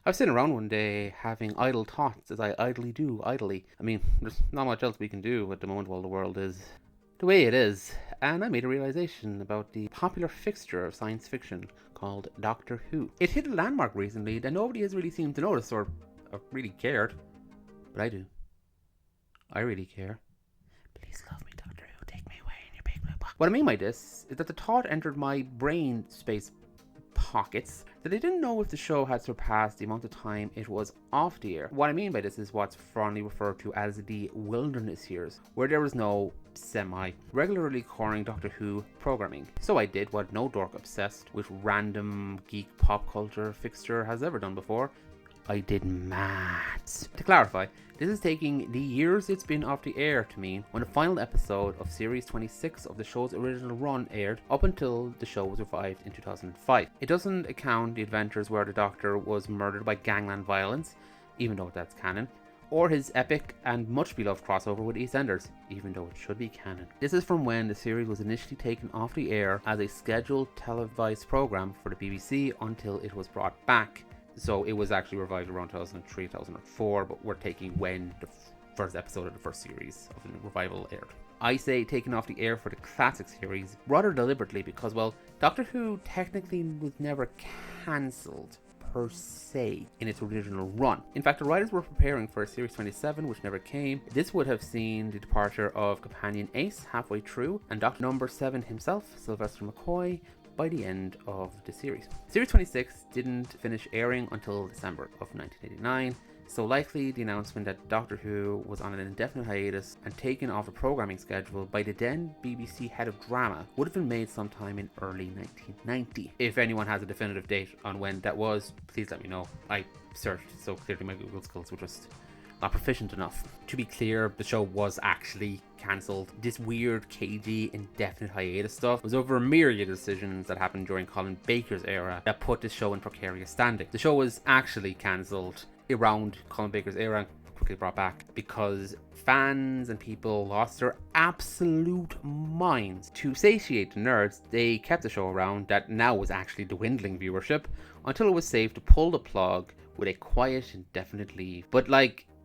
I was sitting around one day having idle thoughts, as I idly do, idly. I mean, there's not much else we can do at the moment while the world is the way it is, and I made a realization about the popular fixture of science fiction called Doctor Who. It hit a landmark recently that nobody has really seemed to notice or really cared, but I do. I really care. Please love me, Doctor Who. Take me away in your big blue box. What I mean by this is that the thought entered my brain space pockets that I didn't know if the show had surpassed the amount of time it was off the air. What I mean by this is what's fondly referred to as the wilderness years, where there was no regularly coring Doctor Who programming. So I did what no dork obsessed with random geek pop culture fixture has ever done before. I did maths. To clarify, this is taking the years it's been off the air to mean when the final episode of series 26 of the show's original run aired up until the show was revived in 2005. It doesn't account the adventures where the Doctor was murdered by gangland violence, even though that's canon, or his epic and much beloved crossover with EastEnders, even though it should be canon. This is from when the series was initially taken off the air as a scheduled televised program for the BBC until it was brought back. So it was actually revived around 2003, 2004, but we're taking when the first episode of the first series of the revival aired. I say taken off the air for the classic series rather deliberately because, well, Doctor Who technically was never cancelled per se in its original run. In fact, the writers were preparing for a Series 27 which never came. This would have seen the departure of Companion Ace halfway through and Doctor Number 7 himself, Sylvester McCoy, by the end of the series. Series 26 didn't finish airing until December of 1989, so likely the announcement that Doctor Who was on an indefinite hiatus and taken off a programming schedule by the then BBC head of drama would have been made sometime in early 1990. If anyone has a definitive date on when that was, please let me know. I searched, so clearly my Google skills were just not proficient enough. To be clear, the show was actually cancelled. This weird, cagey, indefinite hiatus stuff was over a myriad of decisions that happened during Colin Baker's era that put this show in precarious standing. The show was actually cancelled around Colin Baker's era and quickly brought back because fans and people lost their absolute minds. To satiate the nerds, they kept the show around that now was actually dwindling viewership until it was safe to pull the plug with a quiet, indefinite leave. But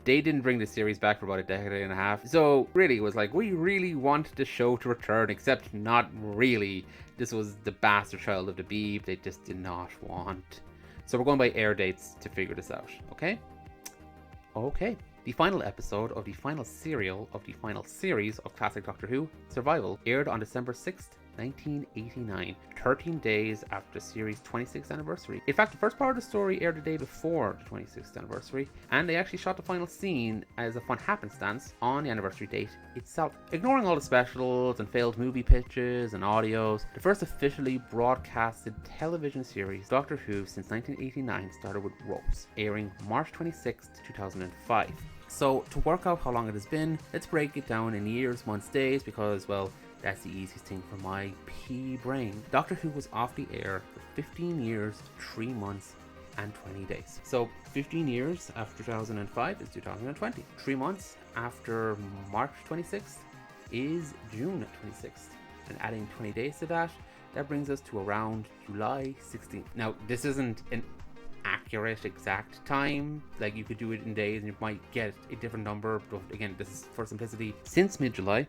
they didn't bring the series back for about a decade and a half. So really it was like, we really want the show to return, except not really. This was the bastard child of the Beeb. They just did not want. So we're going by air dates to figure this out, okay? Okay. The final episode of the final serial of the final series of classic Doctor Who, Survival, aired on December 6th, 1989, 13 days after the series' 26th anniversary. In fact, the first part of the story aired the day before the 26th anniversary, and they actually shot the final scene as a fun happenstance on the anniversary date itself. Ignoring all the specials and failed movie pitches and audios, the first officially broadcasted television series, Doctor Who, since 1989 started with Rose, airing March 26th, 2005. So, to work out how long it has been, let's break it down in years, months, days, because, well, that's the easiest thing for my pea brain. Doctor Who was off the air for 15 years, 3 months, and 20 days. So 15 years after 2005 is 2020. 3 months after March 26th is June 26th. And adding 20 days to that, that brings us to around July 16th. Now, this isn't an accurate exact time. Like, you could do it in days and you might get a different number, but again, this is for simplicity. Since mid-July,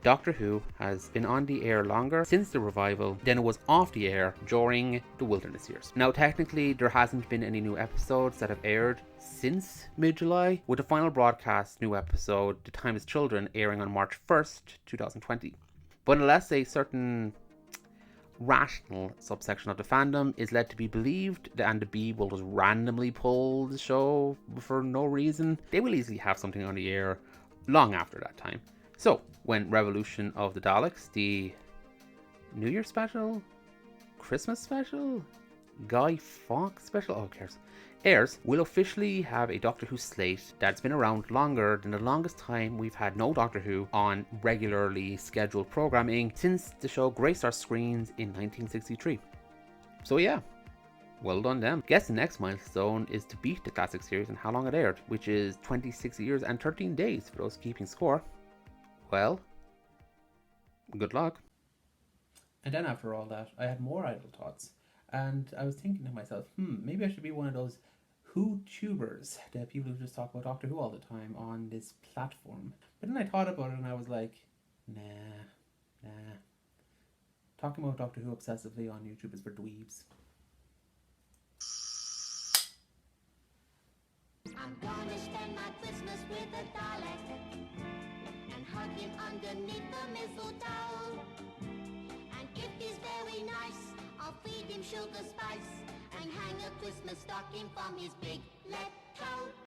Doctor Who has been on the air longer since the revival than it was off the air during the wilderness years. Now, technically, there hasn't been any new episodes that have aired since mid-July, with the final broadcast new episode, The Time Is Children, airing on March 1st, 2020. But unless a certain rational subsection of the fandom is led to be believed and the Beeb will just randomly pull the show for no reason, they will easily have something on the air long after that time. So, when Revolution of the Daleks, the New Year special, Christmas special, Guy Fawkes special, who cares, airs, we'll officially have a Doctor Who slate that's been around longer than the longest time we've had no Doctor Who on regularly scheduled programming since the show graced our screens in 1963. So yeah, well done them. Guess the next milestone is to beat the classic series and how long it aired, which is 26 years and 13 days for those keeping score. Well, good luck. And then after all that, I had more idle thoughts. And I was thinking to myself, maybe I should be one of those Who tubers, the people who just talk about Doctor Who all the time on this platform. But then I thought about it and I was like, nah. Talking about Doctor Who obsessively on YouTube is for dweebs. I'm gonna spend my Christmas with a Dalek and hug him underneath the mistletoe. And if he's very nice, I'll feed him sugar spice and hang a Christmas stocking from his big left toe.